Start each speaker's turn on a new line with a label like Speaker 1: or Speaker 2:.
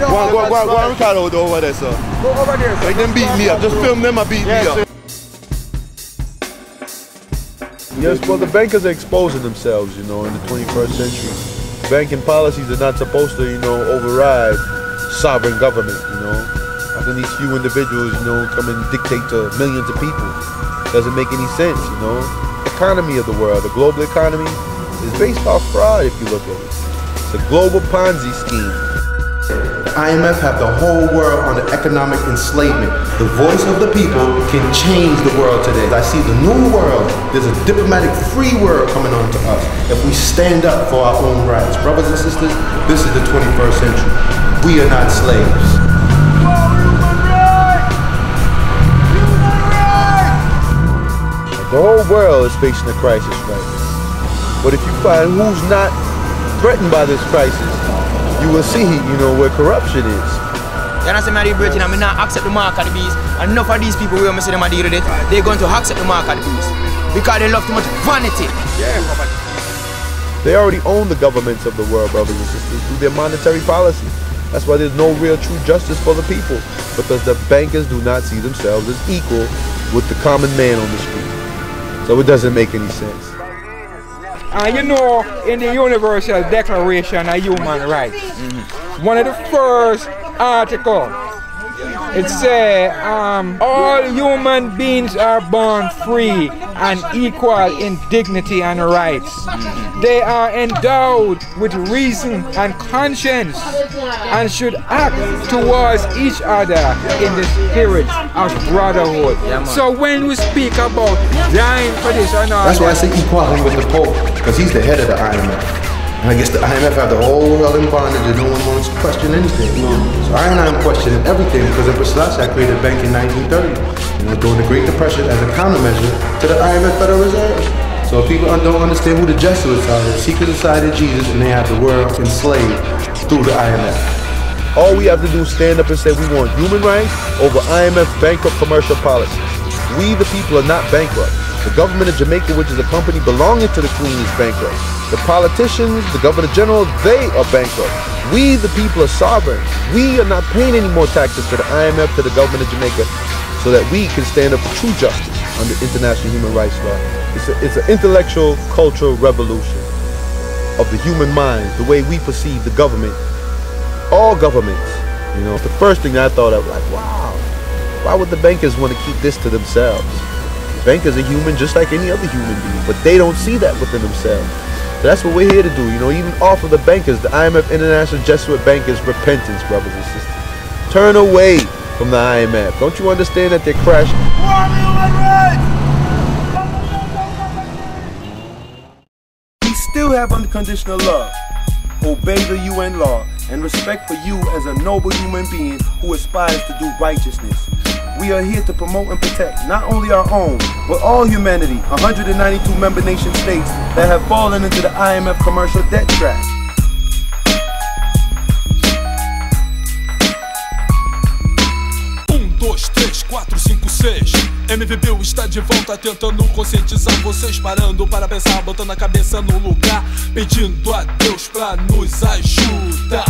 Speaker 1: Go on, record out over there, sir.
Speaker 2: Go over there, sir.
Speaker 1: Make them beat me up. Just film them and beat me up. Yes, well, the bankers are exposing themselves, you know, in the 21st century. Banking policies are not supposed to, you know, override sovereign government, you know. How can these few individuals, you know, come and dictate to millions of people? Doesn't make any sense, you know. The economy of the world, the global economy, is based off fraud if you look at it. It's a global Ponzi scheme.
Speaker 3: The IMF have the whole world under economic enslavement. The voice of the people can change the world today. I see the new world. There's a diplomatic free world coming on to us if we stand up for our own rights. Brothers and sisters, this is the 21st century. We are not slaves.
Speaker 1: The whole world is facing a crisis right now. But if you find who's not threatened by this crisis, you will see, you know, where corruption is.
Speaker 4: You understand, my brethren, I mean, not accept the mark of the beast. And enough of these people, when I see them deal with it, they're going to accept the mark of the beast. Because they love too much vanity. Yeah.
Speaker 1: They already own the governments of the world, brothers and sisters, through their monetary policy. That's why there's no real true justice for the people. Because the bankers do not see themselves as equal with the common man on the street. So it doesn't make any sense.
Speaker 2: You know, in the Universal Declaration of Human Rights, one of the first articles, it says, all human beings are born free and equal in dignity and rights. They are endowed with reason and conscience and should act towards each other in the spirit of brotherhood. So when we speak about dying for this or not,
Speaker 3: that's why I say equality with the Pope, because he's the head of the IMF. And I guess the IMF have the whole world in bondage and no one wants to question anything. So I'm questioning everything because of Selassie created a bank in 1930, you know, during the Great Depression as a countermeasure to the IMF Federal Reserve. So if people don't understand who the Jesuits are, the secret society of Jesus, and they have the world enslaved through the IMF.
Speaker 1: All we have to do is stand up and say we want human rights over IMF bankrupt commercial policies. We the people are not bankrupt. The government of Jamaica, which is a company belonging to the Queen, is bankrupt. The politicians, the Governor General, they are bankrupt. We, the people, are sovereign. We are not paying any more taxes to the IMF, to the government of Jamaica, so that we can stand up for true justice under international human rights law. It's an intellectual, cultural revolution of the human mind, the way we perceive the government, all governments. You know, the first thing that I thought of, like, wow, why would the bankers want to keep this to themselves? Bankers are human just like any other human being, but they don't see that within themselves. So that's what we're here to do, you know, even off of the bankers, the IMF International Jesuit Bankers, repentance, brothers and sisters. Turn away from the IMF. Don't you understand that they're crashing?
Speaker 5: We still have unconditional love, obey the UN law, and respect for you as a noble human being who aspires to do righteousness. We are here to promote and protect not only our own, but all humanity, 192 member nation states that have fallen into the IMF commercial debt trap.
Speaker 6: 1, 2, 3, 4, 5, 6. MVBio está de volta tentando conscientizar vocês, parando para pensar, botando a cabeça no lugar, pedindo a Deus pra nos ajudar.